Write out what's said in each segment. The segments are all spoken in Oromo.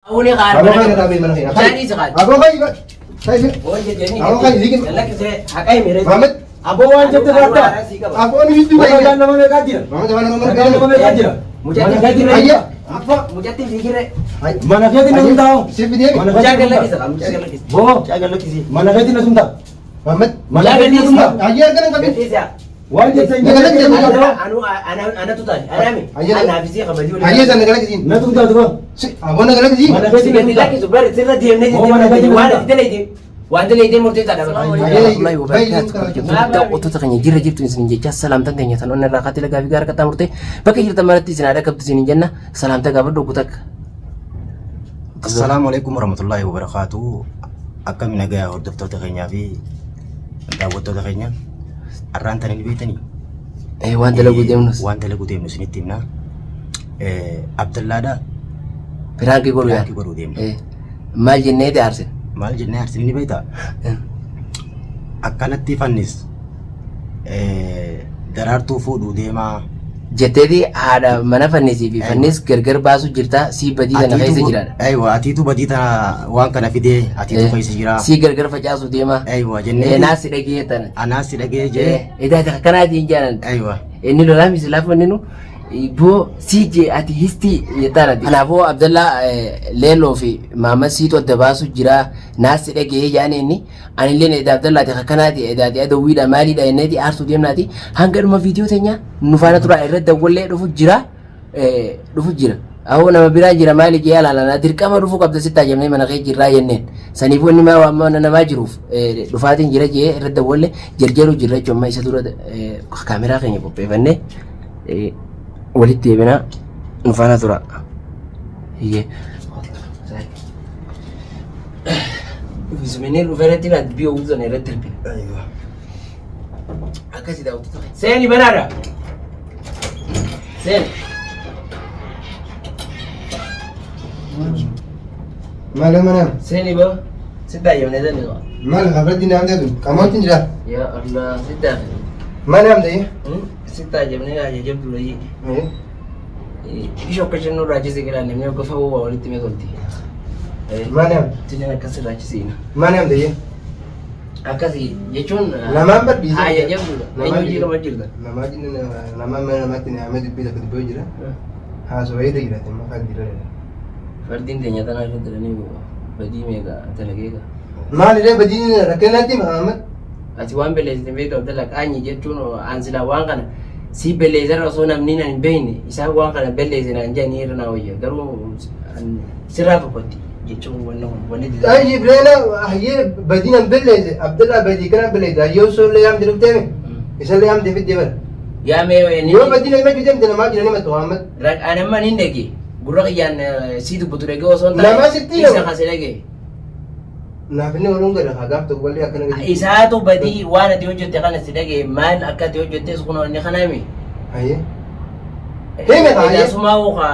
أولي غار أبو خير رامي من خير جاني زغال أبو خير طيب وجه جاني أبو خير لكن لك زي حكاي ميري محمد Abu wan jabde barda. أبو أنا يدي Mana وين jangan nama mereka dia. محمد أنا ما Jangan nama mereka dia. مجدد Mana فكرة أيه أبو مجدد فكرة Mana kaya din nasum tao. سيف ديالي Mana مجاكل kaya لك din. زغال مجاكل لك Bo. مجاكل لك زي Mana kaya din nasum tao. محمد Mana kaya din nasum tao. أيه أنا كنا بتيز يا Wan jabde أنا تطالع أنا مي أنا حافظي خبري ولا أيه أنا قلت زين nasum tao tu. أبو أنا قلت زين Mana kaya din سيدي nasum tao. لك زبر تسير دي من Oh, mana kaya din وانا nasum tao. تدلي وأنت اللي يدي مرتين تعالى الله وبركاته وتتغني جرى جبت من سنين جاء سلام تنتهي تنون الرقات لك في جارك تامرتي بكي جرت مرتي سنادك كبت سنين جنة سلام تقابل دوكتك السلام عليكم ورحمة الله وبركاته. أكمل نجاة هردفتو تخينيا في دعوتو تخينيا الرانتان اللي بيتني. إيه وأنت لو قدامنس وأنت اللي قدامنس نتيمنا. عبد الله ده براك يقولوا براك يا يقولوا ديم. إيه مال جنة أرسل مال جنة أرسلني بيتا. أكنت تفنس. درارتو فودو ديما. جتدي هذا ما نفنسي في فنس غرغر باسو جرتا سي بدي أنا خيس جرا أيوة أتيتو بديتا وان كان في دي أتيتو خيس جرا. سي غرغر فجاسو ديما أيوة إيه جنة. ناس لقيه تنا أنا سيدك جي. إذا تكنا دي جانا أيوة. إني لو لامي سلاف منو بو سيجي أتي هستي يتانا دي أنا بو عبد الله ليلو في ماما سيتو الدباسو جرا ناس لقيه يعني إني أنا لين إذا عبد الله تكنا دي إذا دي أدو ويدا مالي دا إني دي أرسو ديمنا دي هنگر ما فيديو تانيا نفانا ترى إرد دولة رفو جرا أو نما برا جرا مالي جيال على نادر كما رفو قبل ستة جمعي من غير جرا ينين سنيفو إني ما وما أنا ما جروف رفاتين جرا جي إرد دولة جرجرو جرا جمع يسدورة كاميرا خيني بوبي فني ولد بنا نفانا ترى هي زميني الوفرتي لا تبيو وزن يرتل بي أيوة. أكاسي داو تتخي سيني بنارا سين ما له منام سيني با ستة يوم نزل نزل ما له خبرت دي نام ده كمان تنجرا يا الله ستة ما نام ده ستة يوم نزل جاب دولي إيه إيش أوكشن نور راجي سكرا نمي أوكفا هو ولد تمي قلتي ما نام تنين أكاسي راجي سينا ما نام ده أكاسي يجون نمان بدي آية جاب دولا أيو جيرو ما جيردا nama jin nama mana mati ni amet bisa ke boy jira ha so way de jira ma ka jira فردين تنيا تنا شو تراني بدي ميجا تلاقيها ma ni de badi ni rakan nanti Muhammad ati waan beleessite beektu abdalla qaanyi jechuun an silaa waan kana si beleessarra osoo namni na hin beekne isaa waan kana beleessina hin jedhanii irra naa wayya garuu sirraa tokkotti jechuun wanni ay ibrena haye badi nan belle Abdullah badi kana belle da yo so le yam de teme isa le yam de fit de bar yaa mee ni yo badi nan ma jidem de ma jira ni ma Muhammad anamma ni ndege gurra qiyyaan si dubbutu dhege osoo Lama sitti isa nama. kasi dhege na finne wolon gara ha gaf to walli akana gadi isaatu badii waan ati hojjette kana si dhege maal akka ati hojjette sukuna inni kanaami haye Hime ka haye sumaa ka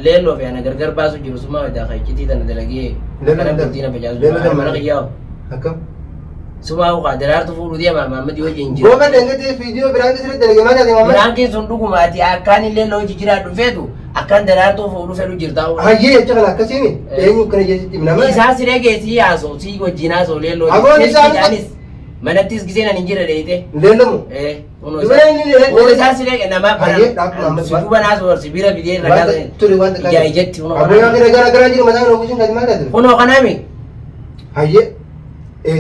leeloo fi ana gargar baasu jiru sumaa wadaa ka ichitii tana dalagee kana bultiina bajaasu mana qiyyaa'u akam sumaa ka daraartu fuudhu deema maammadi wajjin jira goba dengate video birang sire de ma de Muhammad biraankiin sun dhuguma ati akkaan illee loo jijjiraa dhufeetu akkaan daraartuu fuudhu fedhu jirta haye jagala akasini enyu kana jesi nama isaa siree geessii haasoo si wajjin haasoo leelloo Agoon isaa- jaanis manattis giseen ani jira deeyite lelamu Dubara ni le isaa siree namaa Hayyee, dhaabbii Muhammad. si duba naasoo warsi bira fidee wanta turi wanta ijaa ijetti abu yang gara gara jiru mana no kusin kadi mana tu kunoo kanaami haye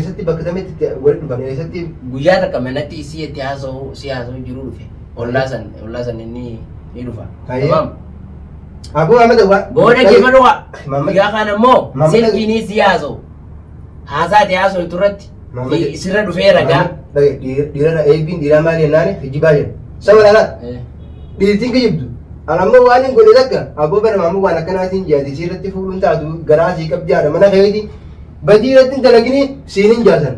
satti bakka tametti wal dubane satti guyyaa takka manatti isii itti haasoo si haasoo jiru dhufe ollaasan inni ni dhufa Hayyee. Tamam. abu Ahmed wa Booda keema dhuga Muhammad. guyyaa kana immoo Muhammad. silkiinii si haasoo haasaati haasoo turratti Muhammad. sirra dhufee ragaa dira ebin dira mali nani hijibaje sama lana diitin kejibdu alamma wani gole dakka abu bar mamu wana kana tin jadi sirati fulun taatu garasi kabjara mana kaydi badiratin dalagini sinin jasan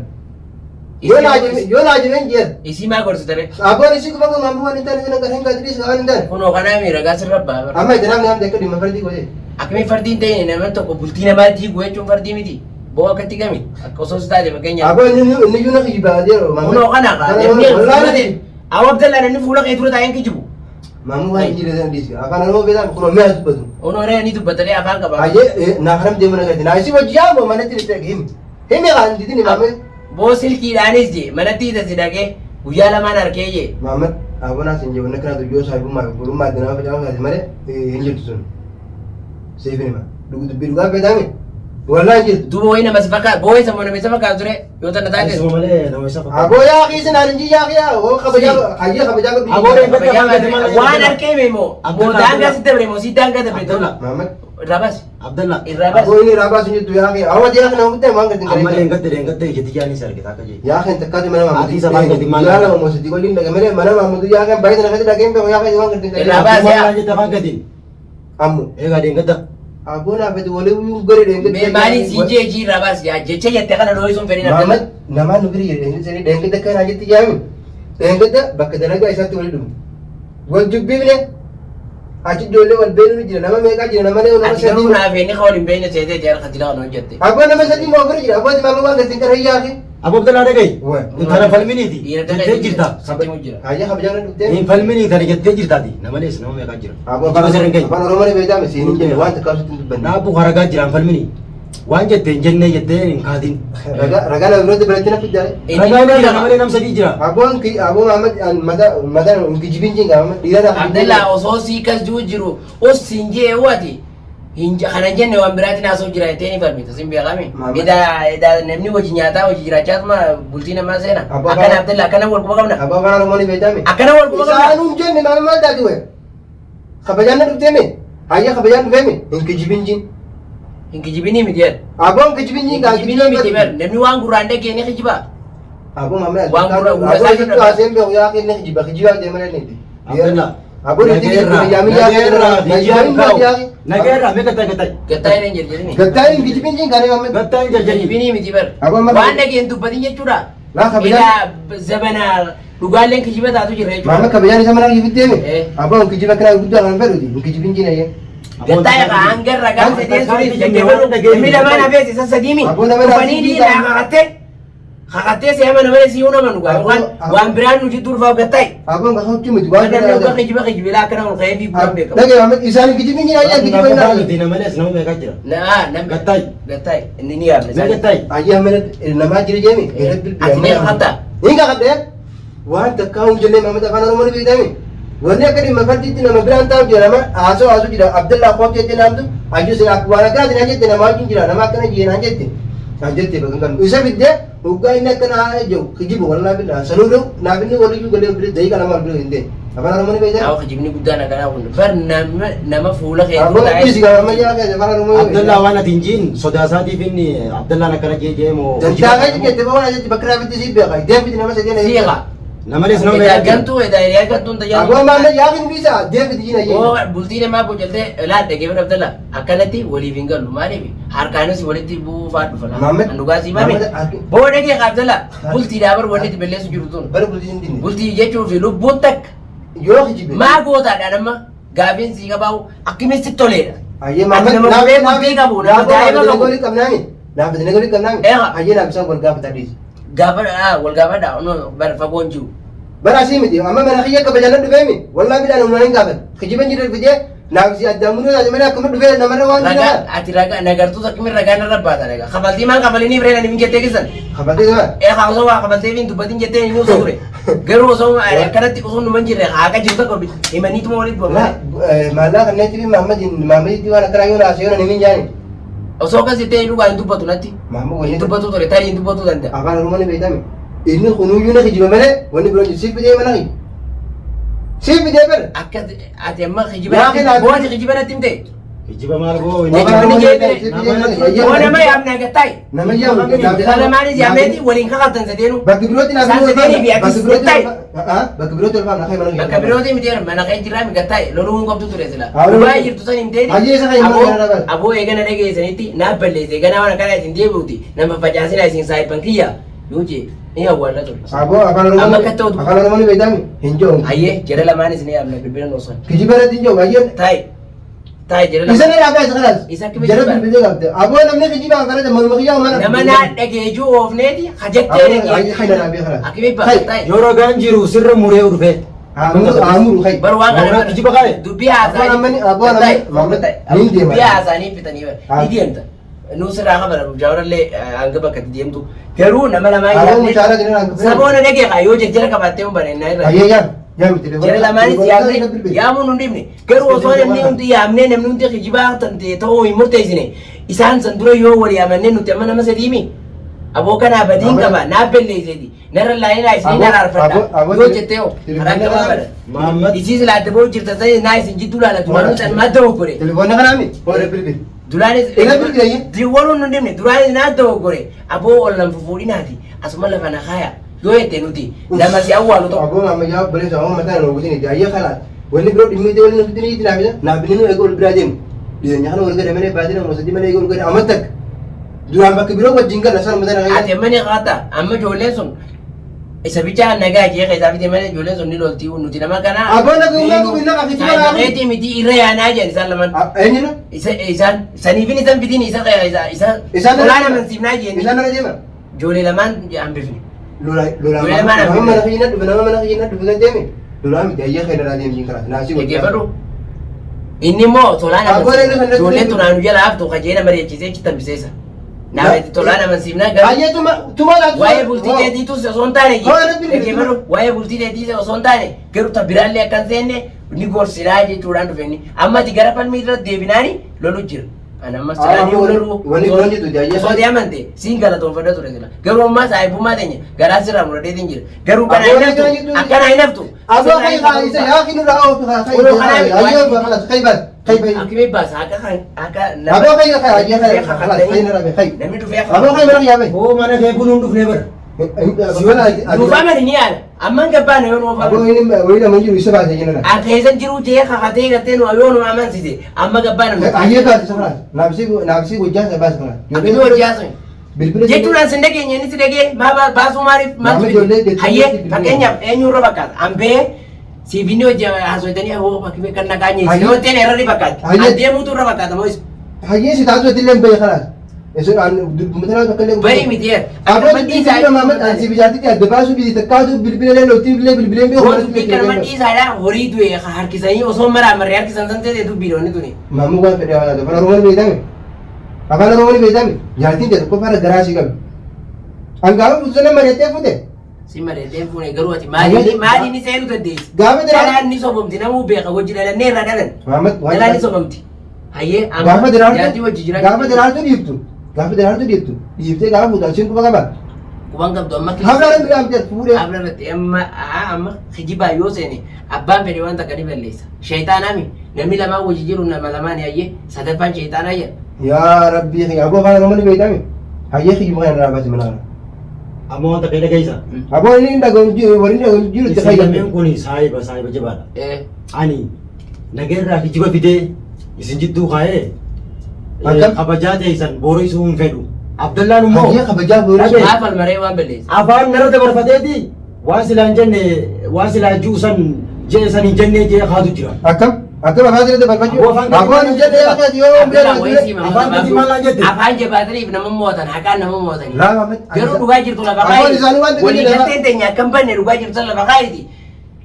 yo laje men jer isii maa gorsitare abu ni siku bagu mamu wani tan kana kan kadris kan tan kunoo kanaami ragaa sirra baaba amma idan nam dekka di mafardi ko je akkamii fardiin ta'e nama tokko bultii namaa diiguu jechuun fardii miti boo akkatti gami akka osoo si taate fakkeenya abu ni yuna hijibade ro kunoo kana kaa namni fuula ta'e awwa abdallaan inni fuula kee dura taa'een kijibu Maamu waan hin jirre dhiisi. Afaan Oromoo beekan kun oomishee as dubbatu. Onooree ni dubbatanii afaan qaba. Ayyee naa kanam deemu na gadi. Naa isi wajji yaa moo manatti ni ta'e himi. Himi kaan diti ni maamee. Boo silkiidhaanis je manatti isa dhaqee guyyaa lamaan harkee je. Maamet abonaa sin jeewwan kana tuyyoo saayibummaa fi gurummaa ganaa facaasaa taate malee hin jirtu sun. Seefin hima. Dubbii dhugaa beekame. Walaa hin jirtu. Duuba wayii namas fakkaatu boo isa moo namisa fakkaatu ture yoo ta'an taate. Isuma malee nama isa fakkaatu. Aboo yaa akii sinaan hin jiyyaa akii yaa oo kabajaa hayyee kabajaa qabdi. Aboo reeffata waan harkee mee moo moo daangaa si dabre moo si daangaa dabre ta'u. Maamet. Rabas. Abdallah. Rabas. Aboo inni raabaa sun jirtu yaa akii awwa yaa kana hubdee waan gadi Amma leengatte ijatti jaanis argita akka jee. yaa kan takkaati mana maamudu. Ati isa waan gadi maal. Yaa lama moositi waliin dhaga malee mana maamudu yaa kan baay'ee sana gadi dhageen beeku yaa kan waan gadi Rabas yaa. Maal jetta afaan gadi. Ammu. Eegaa leengatta. Aboo naa fedhi walii uyyuu gadi dhengee. Mee maaliin si jeejii rabas yaa jecha jette kana dhooyi sun fedhin Maamet abdalla. namaan nu biri jedhee sanii dhengee akka naa jetti jaami. Dhengee bakka dalagaa isaatti wali dhumu. Wal jubbiifne achi ijoollee wal beenu ni jira nama meeqaa jira nama nama Ati garuu naaf inni kawal hin beekne seetee jara katila kana hojjette. Aboo nama sadii moo bira jira aboo maama waan gadi kana hiyyaa fi. Aboo Abdallah dhagayi. Waa. Intala falminiiti. Jettee jirta. Sabti mu jira. Hayyee kabajaan dhuftee. Hin falminii tani jettee jirtaati. Namalees nama meeqaa jira. Aboo Ijuma sirrii hin geenye. afaan Oromoo ni beekame siin jedhe waan takkaa ofitti hin dubbanne. Dhaabbu haragaa jiraan falminii. Waan jettee hin jennee jettee hin kaatin. Ragaa na birooti biratti na fiddaale. Ragaa meeqa namalee nam sadii jira. Aboon Mahamad mata ngijibin jinga Mahamad dhiirana. Abdalla osoo sii kas juu jiru os siin jee waati. Hinja kana jenne waan biraatiin haasoo jira jettee ni falmita sin beekame. Eda namni hojii nyaataa hojii jiraachaa bultii namaa seena. Akkana Abdalla akkana wal quba qabna. Abbaa afaan Oromoo ni beekame. Akkana wal quba qabna. Isaanuu jenne maal maal taati wee. Kabajaan na dhufteeme. Hayyee kabajaan dhufeeme. Ngijibin jin. Hinkijibinii miti jedha. Aboon ngijibin jin gaa Hinkijibinii miti jedha. Namni waan gurraan dhagee ni kijibaa. Aboon Mahamad Waan gurra aboo jitu haaseen beeku yaa kenna kijiba kijibaa deemee neeti. Abdallah. Aboo ni jiru yaamin yaa kenna yaamin yaa yaa. Nageerraa meeqa ta'e gatai. Gattaa hin jedhini. Gattaayin ngijibin jin galee Mahamad. Gatai jajjanii. Hinkijibinii miti bar. Aboon Waan dhageen dubbatin jechuudha. Laa kabajaan. Ila zabana dhugaaleen kijiba taatu jira jechuudha. Mahamad kabajaan isa mana kijibi deeme. Eh. Aboon kijiba kana guddaa kan fedhuti ngijibin jin ayyee. Gattaa ka hangar ragaa sadeen suni jajjabeeru mi lamaan hafees isa sadiimi. Dhufanii dhiidhaa kakattee seema namani si una manu waan biraan nuti durfaa gattaa. Aboon kan hojii miti Waan danda'u kan kijiba akkana ol ka'ee fi bu'aan beekamu. Dhagee Mahamad isaan ngijibin jin ayyee kijiba hin Naaf dhaabne. namalees nama meeqaa jira. Namni Gattai. Gattaa inni ni yaadne. Mee gatai. Ayyee Mahamad namaa jira jeemi. Ati ni kakattaa. Ni kakadhee waan takkaa hin jennee Mahamad afaan Oromoo ni beekame. Wanni akka dhimma fardiitti nama biraan taa'u jira nama haasoo jira Abdallaa Qoot jettee naamtu hayyuu sin akka waan akkanaatiin haa jette nama wajjin jira nama akkana jiyeen haa jette haa jette bakka kan isa fiddee hoggaa inni akkana haa jiru kijibu wallaa billaa sanuu da'u naaf inni waliyyuu galee bire dayii qalama bire hin ta'e afaan Oromoo ni beekame. Yaa kijibni guddaan akkanaa kun bar nama fuula kee Aboon dhiisi gaafa ammayyaa keessa afaan Oromoo. Abdallah waan ati hin jiin sodaasaatiif inni Abdallaan akkana jee moo. Dantaa kan jette bahuun ajatti bakka raafitti siif beeka deem fiti nama sadeen. Siiqa. Namalees nama meeqaa jira. Gantuu edaa gantuun tajaajila. Aboon Mahamad yaakin bisa deem fiti jina jee. Oo bultii namaa bocattee laadda geefa Abdalla akkanatti waliif hin galu maaliif harkaanis walitti buufaa dhufa Mahamad. dhugaasii baame boo dhagee Abdalla bultii daabar wanni itti balleessu jiru tun Bara bultii hin dinne. bultii jechuun fi lubbuun takka Yoo kijibe. maa gootaadhaan amma gaafiin sii qabaa'u akkamitti toleedha. Ayyee Ati Mahamad nama naaf beeku bultii qabu nama daa'ima qabu. golii qabnaami. Naaf fedhanii golii qabnaami. Eeqa. Ayyee naaf isaan wal gaafata dhiisi. Gaafa wal gaafadha bara fagoon jiru. Bara asii miti amma mana kiyya kabajaan dhufeemi wallaa midhaan humnaan hin gaafatan kijiban jira fidee naaf si addaan muluu taate malee akkuma dhufee namarra waan Ragaa jira. ati ragaa nagartuus akkamiin ragaa narra baata ragaa kafaltii maan kafalanii biree nani min jettee kisan. Kafatee sama. Haa osoo waa kafaltee fi dubbatiin jettee hin osoo ture. Garuu osoo akkanatti osoo numan jirre haqa jirtu tokko himaniituma walitti bobbaa. Maallaa kanneetti fi Mahamaditti waan akkana yoo naasee yoo namiin jaani. Osoo akkas jettee dhugaa hin dubbatu natti. Mahamad Hin wajjin dubbatu ture tarii hin dubbatu danda'a. afaan Oromoo ni beekame. Inni kunuyyuu na kijiba malee wanni biroon jiru siif fidee mana kiyya. Siif fidee bira. Akka ati amma Yaa kijiba kenna- booti kijiba natti himte. Kijiba maal boo. Kijibni jeeqee. Nama- Oo nama yaamna gattaay. Nama yaamu. Salamaanis yaameeti waliin kakattan sadeenu. Bakki birootti naaf Isaan sadeenii fi bakki ati birootti ta'i. bakki birootti olfaa na kee mana kiyya. Bakka birooti miti mana kee jirraa mi gattaay loluu hin qabdu ture sila. Haa, loluu- Dubaay jirtu san himteeti. Hayyee isa kan hin Aboo- mana kana Aboo eegana dhageessanitti naaf balleesse eegana waan akkana isin deebi'uti nama facaasina isin saayipan kiyya yoo jee ni awwaalla ture. Aboo afaan Oromoo. Amma akka ta'utu. Afaan Oromoo ni beekame. Hin jiru. Hayyee jara lamaanis ni yaamna bilbila noosan. Kijiba irratti hin jiru. Hayyee. Taa'e jara Isa lamaa. ni raafaa isa kanaas. Isa akkamitti Jara jibaa? bilbilee qabde. Aboo namni kijiba kana manuma kiyyaa mana. Nama naa dhageejuu oofneeti hajattee Hayyee dhageejuu. hayyee raafee kanaas. Akkamitti baasa taa'e. Yoo ragaan jiru sirra muree dhufe. Amuru kai. Bar waan Waan kana kijiba kare. dubbii haasaa. Abboon amani Dubbii haasaanii fitanii ni deemta. Nusirraa qabara jaarallee hanga bakka deemtu garuu nama lamaa Abboon mucaala gadi naan yaadne saboona dhagee kaa yoo jejjera qabaattee hin bareennaa irra. Ayyaan yaami telefoona. Jara lamaanis yaamne yaamuun hundi himne garuu osoo namni hundi yaamnee namni hundi kijibaa tante ta'uu hin murteessine isaan san dura yoo wal yaamannee nuti amma nama sadiimi aboo kanaa badiin qaba naaf belleesseeti narra laayinaa isin araarfadha yoo jettee hoo karaa qabaa bada Muhammad. isiis laatte boo jirta ta'e naa isin jidduu laalatu waan san madda hoggore Telefoona kanaami. Hoore bilbil. duraanis Ina bilbilayye. diwaluu nu dhimne duraanis naadda hoggore aboo ol nan fufuudhinaati asuma lafa na kaaya yoo jette nuti lama si awwaalu ta'u Abboon ammayyaa obboleessa amma mataa na oguutin ayya kalaat. Wanni biroo dhimmi ta'e wanni nuti ni naafisa. Naafni nu eeguu ol biraa deemu. Dhiyeenya kana ol gada malee baatee nama sadii malee eeguu ol gada amma takka. Duraan bakka biroo wajjin gala sana mataa na ati amma ni qaata amma ijoolleen sun isa bichaa nagaa jee keessaa fite malee ijoolleen sun ni loltii nuti nama kana Abboon nagaa gubbin nama fiti bara. Saayinaaqeetii miti irra yaanaa jedhan isaan lamaan Eenyuna? isaan saniifin isan fitiin isa olaana mansiifnaa Isaan jedhanii nana deema. ijoollee lamaan hambifne Lola mana nama mana kiyina dhufe nama mana kiyina dhufe kan deeme. Lola miti ayya keenya irraa deemu jinkara. Naasii dhaggeeffadhu inni immoo tolaana Abboon inni kan ijoolleen tunaanu jala haftu kajeena mari'achiisee achi tambiseessa naafetti tolaana mansiifnaa gara Ayya tuma laatu. waa'ee bultii teetiitus osoo hin taane Haa, rabbi dhaggeeffadhu waa'ee bultii teetii osoo hin taane garuu ta biraallee akka hin seenne ni gorsinaa jechuudhaan dhufenni amma ati gara falmii irratti deebinaani lolu jira ana amma siraanii lolu Wani jitu jaayya. osoo deemante siin galatoonfadha ture sila garuu ammaa saahibummaa teenya garaa sirraa murateetiin jira garuu kana hin haftu akkana hin haftu Aboo kai isa yaa kinu raa oo kai. Ayyo khalas kai bas. Kai bai. akkimii baasa akka Aboo kai kai ayya kai khalas kai na rabe kai. namni dhufee Aboo kai mana yaame. Oo mana kee kun hundufnee bara. Duufaama ni yaala amman gabbaana yoo nuuf Aboo ini wani da manjiru isa baase jina. Akeessa jiru jee kakatee gartee nu yoo nu amansise amma gabbaana Ayya ka isa khalas. Naabsi gojjaa sa baase khalas. akkimii hojjaasan Bilbila jechuudhaan sin dhageenye inni si dhagee baasuu maaliif Nama ijoollee maaltu jechuun hayyee bilbila. fakkeenyaaf eenyurra fakkaata ambee siifini hojii haasawatanii hoo akkimii kan nagaa nyeessi Hayyee. yoo ta'e irra ni fakkaata Hayyee. adeemuutu irra fakkaata moo isa Hayye si taatu dillee baye khalas. Eso an mutana ka kalle. bayi miti yer Aboo dubbii kana Muhammad ansi bijaati adda baasu bi takkaatu bilbila lootii bilbileen bi hoo dubbii kana madhiisaadha horii du'e harkisanii osoo maraamarree harkisan san ta'e dubbiidhoonni tuni Mamu waan fedhe waan afaan Oromoon beekame. Afaan Oromoon beekame. Jaartiin jedhu qofa irra garaa si qabu. Angaafa fuuldura mari'attee fute. si mareeteen fuune garuu ati maaliin isa eenyu dandeessi Gaafa dira. dhalaan ni sobomti namuu beeka wajji dhalannee irra dhalan Muhammad dhalaan ni sobomti hayyee Gaafa jaatii diraartu. wajji jira Gaafa diraartu dhiiftu. Gaafa diraartu dhiiftu. Dhiiftee gaafa fuudhan siin quba qaba. kuban qabdu amma Habla irratti gaafate fuudhee. Habla irratti amma kijibaa yoo seene abbaan fedhe waan takka ni balleessa sheexaanami namni lamaan wajji jiru nama lamaan hayyee sadaffaan sheexaanaa jedha Yaa Rabbii kiyya aboo afaan Oromoon beekame. Hayyee kiyya muka irraa baase mana. Amma wanta kee dhageessa. Aboo inni dhagahu jiru warri dhagahu jiru itti Isin lameen fayyadamu. kun saahiba jabaadha. eh Ani nageerraa kijiba fidee isin jidduu kaa'ee Akkam? kabajaa teessan boorisuun hin fedhu. Abdallaan immoo Hayyee kabajaa booree. Dhagee. maaf almaree waan balleessa afaan narra dabarfateeti waan silaa hin jenne waan silaa juusan jee san hin jennee jee kaatu jira. Akkam? Akkam afaan irratti barbaachuu? Aboo hin jedhee akka yoo Abdallah wayisii afaan gadi maalaa jette? afaan jabaataniif nama mootan haqaan nama mootanii Laa Muhammad. garuu dhugaa jirtu lafa Afaan isaanii waan kaayiti walii ta'eef galteen teenya akkam banne dhugaa jirtu san lafa kaayiti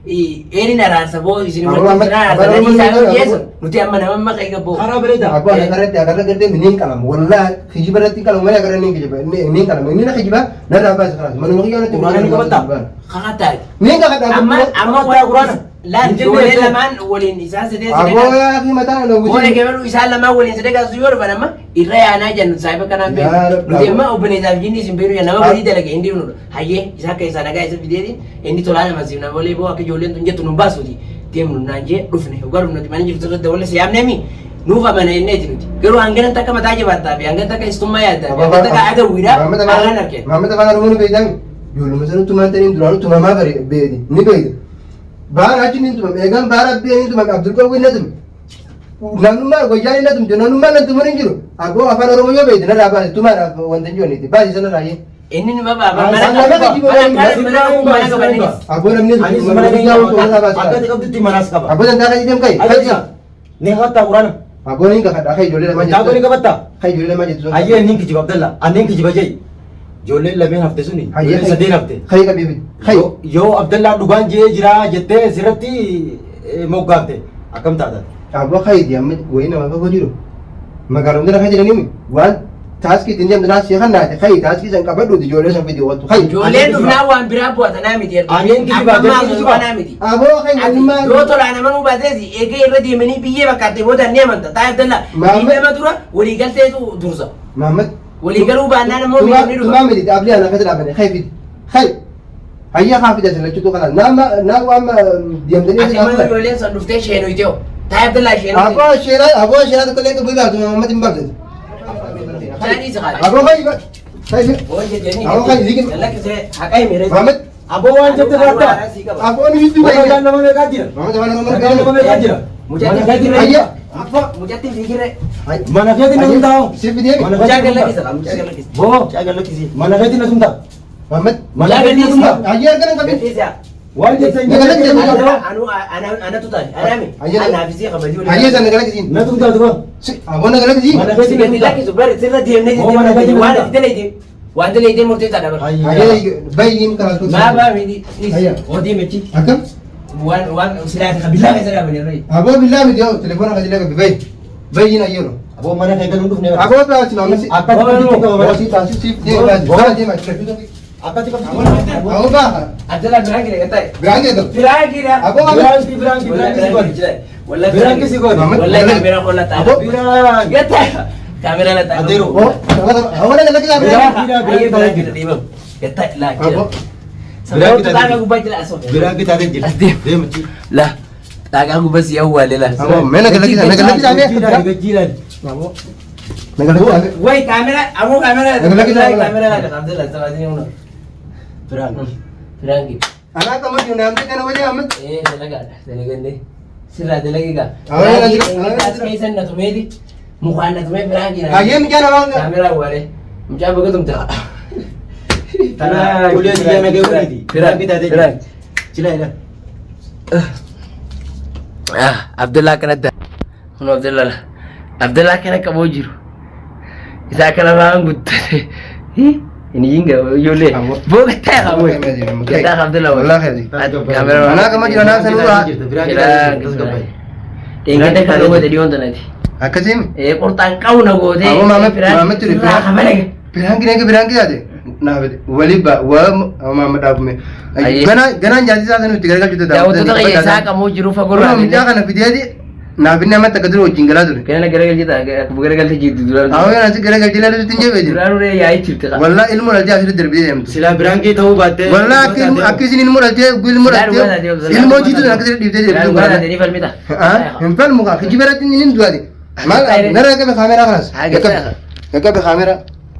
eerin araarsa boo isin Aboo waliin Muhammad, araarsa Aboo nanii isaan Muhammad, hojjeessu nuti amma nama maqaa eega boo Karaa bareedaa. Aboo akarratti gartee miniin qalamu wallaahi kijiba irratti qalamu malee agarra niin kijiba niin qalamu inni na kijiba narraa baase kalaas manuma kiyyaa irratti Quraana ni qabatta? kakataati niin kakadha amma quraana. laal ijoollee lamaan waliin isaan sidee aboo yaa fi mataa na Boole wuti keewwalu isaan lamaan waliin sidee gaasuuf yoo dhufan amma irra yaanaa jennu saahiba kanaan Yaa beeku Rabbi. nuti amma obboleessaaf jinni isin beeku nama walii dalage hindi nudha hayyee isaa akka isaa nagaa isa fideetiin inni tolaa nama siif nama bolee boo akka ijoolleen tun jettu nu baasuuti deemnu naan jee dhufne dhugaa dhufnuti mana jirtu irratti walla siyaamneemi nuuf amana inneeti nuti garuu hangana takka mataa jabaattaa fi hangana takka istummaa yaaddaa fi hangana takka agawwiidhaa haalaan arkeen Muhammad afaan Oromoo ni beekami ijoolluma sanatti maantanii duraan tumamaa beedi ni beedi baara achi ni tumame eegan baara abbee ni tumame Abdul Qawwii ni tume namnummaa goyyaan ni tumte namnummaa nan tumuun hin jiru aboo afaan Oromoo yoo beedi narraa baase tumaadhaaf wanta hin joonneeti baasi sana raayee inni nu baaba Ah, mana sana qaba nama mana kijiba qaba waliin mana baasi qaba baasi mana qaba aboo namni Anis mana mana guyyaa wanta wanta akka baase qabdutti manaas qaba. aboo dantaa kan jedhamu kai Adeemsa ni hatta quraana. aboo ni kakadha akka ijoollee lamaa Kitaaba ni jettu qabatta. akka ijoollee lamaa jettu Ayyee ni kijiba Abdalla. Anneen kijiba jee. ijoolleen lameen hafte suni Hayyee ijoolleen sadeen hafte Khayi qabii fi. Khayi. yoo Abdallaa dhugaan jee jira jettee sirratti moggaafte akkam taata Aboo khayi di amma wayii nama kakoo jiru. Magaalaa hundina kan jedhanii waan taaskii ittiin deemtu naas kan naate khayi taaskii san qabadhu ijoollee san fidii wattu khayi. Ijoolleen dhufnaa waan biraa bu'atanaa miti. Aaniin kijiba, Ammaa kijiba. bu'anaa miti. Aboo khayi walummaa. Yoo tolaan amanuu baateesi eegee irra deemanii biyyee bakkaattee booda ni amanta. Taa Abdallaa Maamad. dhiibama dura waliigalteetu dursa. Muhammad. Waliigaluu baannaan ammoo miidhamni dhufa. Tumaa miti dhaabbii ana akkasa dhaabane khayi fidi. Khayi. Hayyaa haa fida sirrachuutu kana nama amma deemtanii Ati immoo ijoolleen san dhuftee sheenuu itoo. Taa Abdallaa sheenuu. Aboo sheeraa tokko illee qabu ilaatu Muhammad hin baafte. Jaanii si qaale. Aboo khayi khayi. Boon jedhanii. Aboo khayi zikin. Lakkisee haqaa himere. Muhammad. aboo waan jette fudhatta Aboo ni bitu Wala bayi. kan nama meeqaa jira Muhammad mana Wala kan nama meeqaa jira Mujatti Mana keetiin Hayya. Mujatti fikirre. mana keetiin na tumtaa'u Sifi deemi. Mana Mujaa gallakisa. Mujaa gallakisa. boo Jaga lakisi. mana keetiin na tumtaa'u Muhammad. mana keetiin na tumtaa'u Hayyaa arganan qabin. Gadhiisa. waan jette hin Nagalan jedhamu jette qaba. Anatu taane. Anaami. Hayya. Anaafisee qabadii waliin. Hayyaa sana galakisiin. na tumtaa'u boo Aboo na galakisiin. Mana Si gadi lakkisu bari sirra deemnee Oo, mana gadi waan mana. itti dalaydee waan dalaydee murteessaa dhabara. Hayyaa bayiin karaa tokko. Maa baa miti. Hayya. Odii mechi. Akkam? Waan silaata kabilaa keessa dhaabanii irra. Aboo billaa miti yoo telefoona kan jilee qabi bayi. Bayiin ayyeero. aboo mana kee galuun dhufne Aboo taasi maamasi. akka tikkatti qaba mana Taasi taasi siif deemi baasi. Baala deema telefoona. akka tikkatti Aboo baaha. Abdallah biraan kira gataa. Biraan jedhu. Biraan kira. Aboo Biraanki si godhi Biraan si godhi Wallahi kamera kolla ta'a. Aboo. Biraan Gataa. Kamera la ta'a. Adeero. Oh, aboo na galakisaa Biraan biraan. kira biraan kira dhiibam. Gataa laa Aboo. kira. Sababa taaga gubbaa jira asoo. Biraan kitaatee jira Adeem. deemachi La. Taaga gubbaa si awwaale la. Aboo mee na galakisaa na galakisaa mee. gajiidhaan Aboo. Na galakisaa. Wai kamera, amo kamera. Lagi lagi. Kamera la Abdallah sama sini uno. Biraan Biraan kira. Anak kamu di namanya kan wajah amat. Dalaga gande. Sirra dalagi ka. Awalnya lagi. Kaisan na tumedi. Mukhaan na tumedi biraan kira. Ayam jangan abang. Kamera wale. Mucaa baga tumta. Tanaa ulee biyya nagee waliiti Biraan kitaatee jira Cila ila Abdullah kanadda. Kun Abdullah. Abdullah kana qaboo jiru. Isaa kana waan guttate. Ini jinga ijoollee. Booga ta'e qabu. Gataa Abdullah wala. Wallahi khairi. Kamera. Anak kamu di mana sana? Biraan kitaatee jira Dengate kan gote diyon tanati. Akasim. Qurtaan qabu na gote. Aboo Muhammad turi. Kamera. Birang kira deh. Nah, wali ba, Muhammad aku me. Ayy. Gana jadi saat itu tiga kali kita Jauh tu tak ya saya kamu juru fakir. Kalau minta kan video di, nah bini amat tak kedua jinggal tu. Kena gara-gara kita, aku gara-gara kita dulu. Awak yang nanti gara-gara jila tu tinggal aja. Dulu ada ya cerita. Wallah ilmu nanti akhirnya terbiasa yang tu. Sila biraan kee ta'uu baattee Wallah aku sini ilmu nanti, ilmu nanti. Ilmu itu nanti dia Dulu ada di film itu. Ah, empal muka. Kejibarat ini dua di. Mal, nara ke kamera keras. Agak. Ke kamera.